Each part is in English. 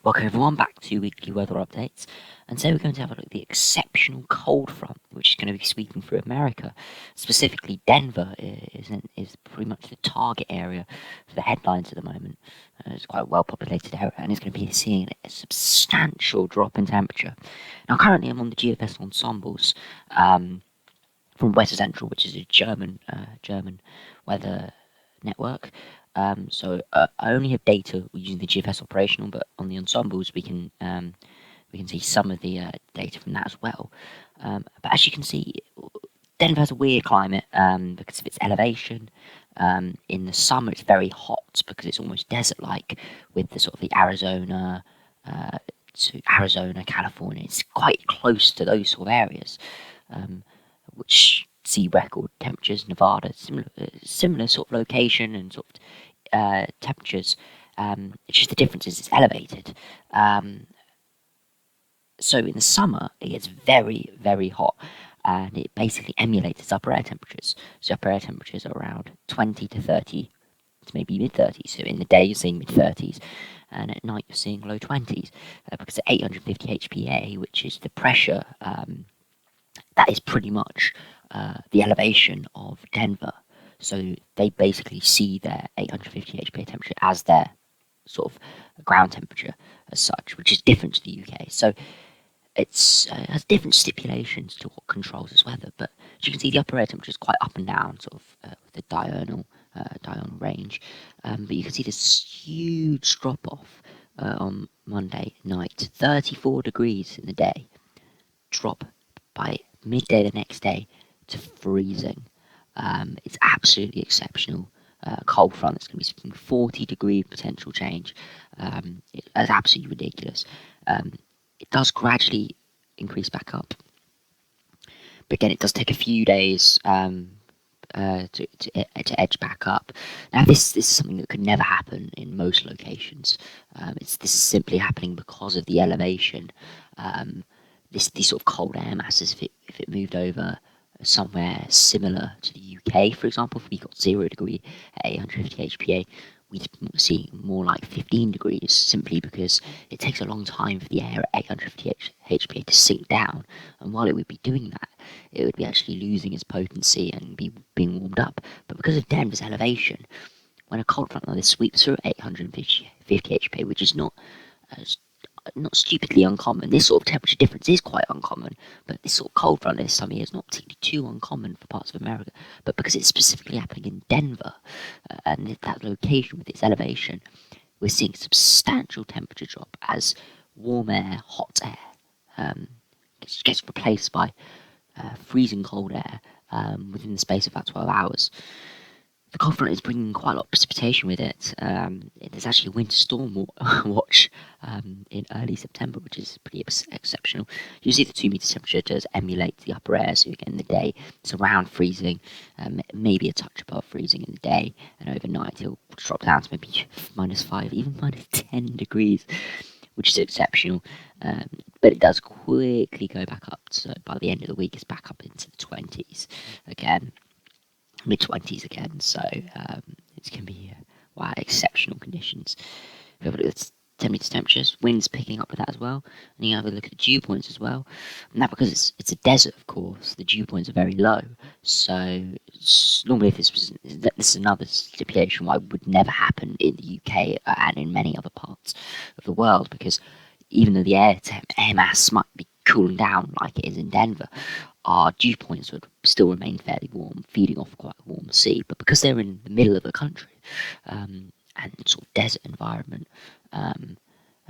Welcome everyone back to weekly weather updates, and today we're going to have a look at the exceptional cold front, which is going to be sweeping through America. Specifically, Denver is pretty much the target area for the headlines at the moment. It's quite a well-populated area, and it's going to be seeing a substantial drop in temperature. Now, currently, I'm on the GFS ensembles from Weather Central, which is a German weather network. I only have data using the GFS operational, but on the ensembles we can see some of the data from that as well. But as you can see, Denver has a weird climate because of its elevation. In the summer, it's very hot because it's almost desert-like, with the sort of the Arizona to Arizona, California. It's quite close to those sort of areas, which see record temperatures. Nevada, similar sort of location and sort of temperatures. It's just the difference is it's elevated. So in the summer, it gets very, very hot, and it basically emulates its upper air temperatures. So upper air temperatures are around 20 to 30 to maybe mid-30s. So in the day, you're seeing mid-30s, and at night, you're seeing low 20s, because at 850 HPA, which is the pressure, that is pretty much the elevation of Denver. So they basically see their 850 HPA temperature as their sort of ground temperature as such, which is different to the UK. So it has different stipulations to what controls its weather, but as you can see, the upper air temperature is quite up and down, sort of with the diurnal range. But you can see this huge drop off on Monday night, 34 degrees in the day, drop by midday the next day to freezing. It's absolutely exceptional. Cold front that's going to be 40-degree potential change. It's absolutely ridiculous. It does gradually increase back up, but again, it does take a few days to edge back up. Now, this is something that could never happen in most locations. This is simply happening because of the elevation. These sort of cold air masses, if it moved over somewhere similar to the UK, for example, if we got 0 degree at 850 HPA, we'd see more like 15 degrees, simply because it takes a long time for the air at 850 HPA to sink down, and while it would be doing that, it would be actually losing its potency and be being warmed up. But because of Denver's elevation, when a cold front like this sweeps through 850 HPA, which is not stupidly uncommon. This sort of temperature difference is quite uncommon, but this sort of cold front this time of year is not particularly too uncommon for parts of America. But because it's specifically happening in Denver, and that location with its elevation, we're seeing a substantial temperature drop as warm air, hot air, gets replaced by freezing cold air within the space of about 12 hours. The cold front is bringing quite a lot of precipitation with it. There's actually a winter storm watch in early September, which is pretty exceptional. You see the 2 meter temperature does emulate the upper air, so again, the day it's around freezing, maybe a touch above freezing in the day, and overnight it'll drop down to maybe -5, even -10 degrees, which is exceptional. But it does quickly go back up, so by the end of the week it's back up into the 20s again. Mid-20s again, so it's going to be exceptional conditions. If you have a look at the temperatures, winds picking up with that as well, and you have a look at the dew points as well. And that, because it's a desert, of course, the dew points are very low. So normally, if this is another stipulation why it would never happen in the UK and in many other parts of the world, because even though the air mass might be cooling down like it is in Denver, our dew points would still remain fairly warm, feeding off quite a warm sea. But because they're in the middle of the country, and sort of desert environment,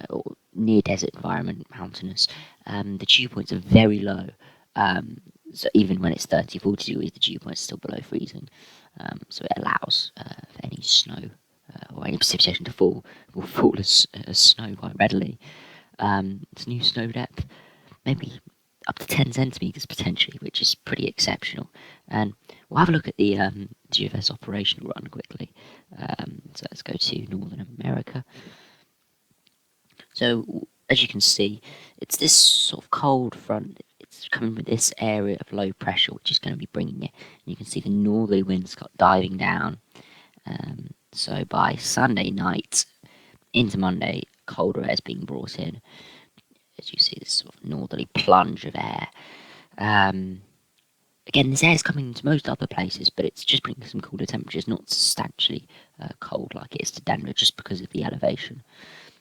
or near desert environment, mountainous, the dew points are very low. So even when it's 30, 40 degrees, the dew points are still below freezing. So it allows for any snow or any precipitation to fall as snow quite readily. It's new snow depth, maybe up to 10 centimetres potentially, which is pretty exceptional. And we'll have a look at the GFS operational run quickly. So let's go to Northern America. So as you can see, it's this sort of cold front. It's coming with this area of low pressure, which is going to be bringing it. And you can see the northerly winds got diving down. So by Sunday night into Monday, colder air is being brought in. As you see, this sort of northerly plunge of air. Um, Again, this air is coming into most other places, but it's just bringing some cooler temperatures, not substantially cold like it is to Denver, just because of the elevation.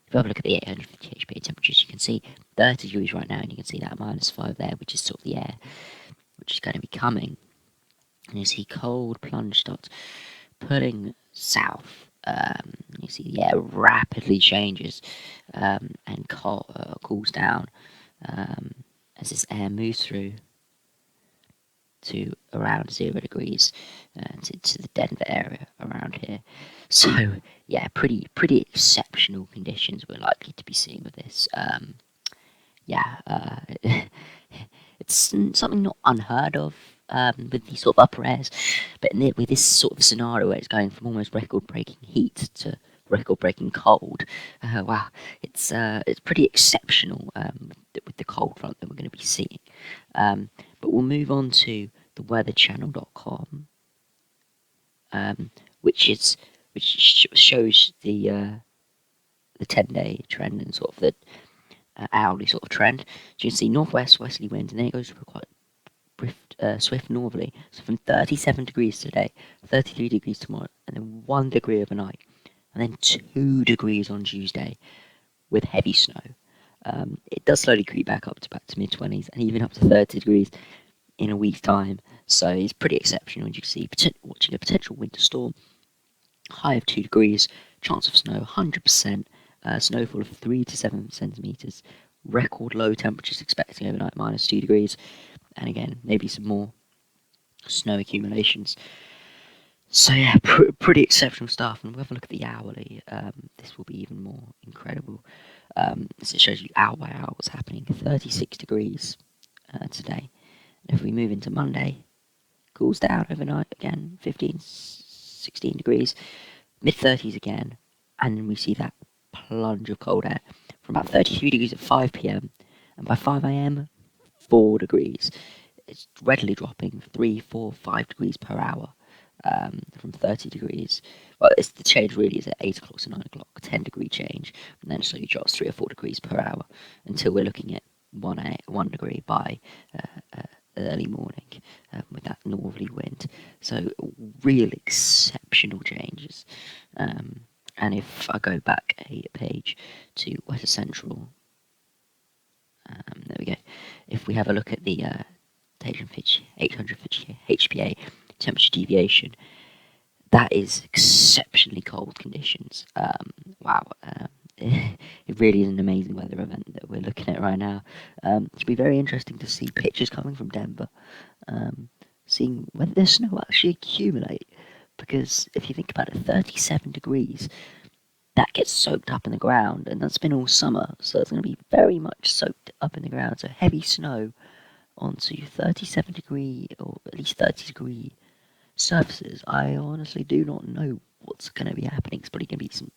If you have a look at the 850 HPA temperatures, you can see 30 degrees right now, and you can see that -5 there, which is sort of the air which is going to be coming. And you see cold plunge starts pulling south. You see the air rapidly changes and cools down as this air moves through to around 0 degrees to the Denver area around here. So yeah, pretty exceptional conditions we're likely to be seeing with this. It's something not unheard of with these sort of upper airs, but with this sort of scenario where it's going from almost record-breaking heat to record-breaking cold, wow, it's pretty exceptional with the cold front that we're going to be seeing. But we'll move on to the weatherchannel.com, which shows the 10-day trend and sort of the hourly sort of trend. So you can see northwest westerly wind, and then it goes for quite swift northerly. So from 37 degrees today, 33 degrees tomorrow, and then 1 degree overnight, and then 2 degrees on Tuesday with heavy snow. It does slowly creep back up to mid-20s and even up to 30 degrees in a week's time. So it's pretty exceptional. And you can see watching a potential winter storm, high of 2 degrees, chance of snow 100%, snowfall of 3 to 7 centimetres, record low temperatures expecting overnight -2 degrees, and again, maybe some more snow accumulations. So yeah, pretty exceptional stuff. And we'll have a look at the hourly. This will be even more incredible. So it shows you hour by hour what's happening. 36 degrees today. And if we move into Monday, cools down overnight again, 15, 16 degrees, mid-30s again, and we see that plunge of cold air from about 33 degrees at 5 p.m. and by 5 a.m. 4 degrees. It's readily dropping 3, 4, 5 degrees per hour from 30 degrees. Well, the change really is at 8 o'clock to 9 o'clock, 10-degree change, and then slowly drops 3 or 4 degrees per hour until we're looking at 1 degree by early morning with that northerly wind. So real exceptional changes. And if I go back a page to Weather Central, there we go. If we have a look at the 850 HPA temperature deviation, that is exceptionally cold conditions. Wow. It really is an amazing weather event that we're looking at right now. It'll be very interesting to see pictures coming from Denver, seeing whether the snow will actually accumulate. Because if you think about it, 37 degrees, that gets soaked up in the ground, and that's been all summer, so it's going to be very much soaked up in the ground. So heavy snow onto 37 degree or at least 30 degree surfaces. I honestly do not know what's going to be happening. It's probably going to be some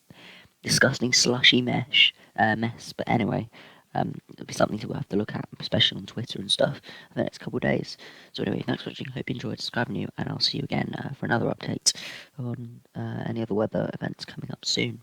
disgusting slushy mess. But anyway, it'll be something to have to look at, especially on Twitter and stuff, for the next couple of days. So anyway, thanks for watching. Hope you enjoyed. Subscribe new, and I'll see you again for another update on any other weather events coming up soon.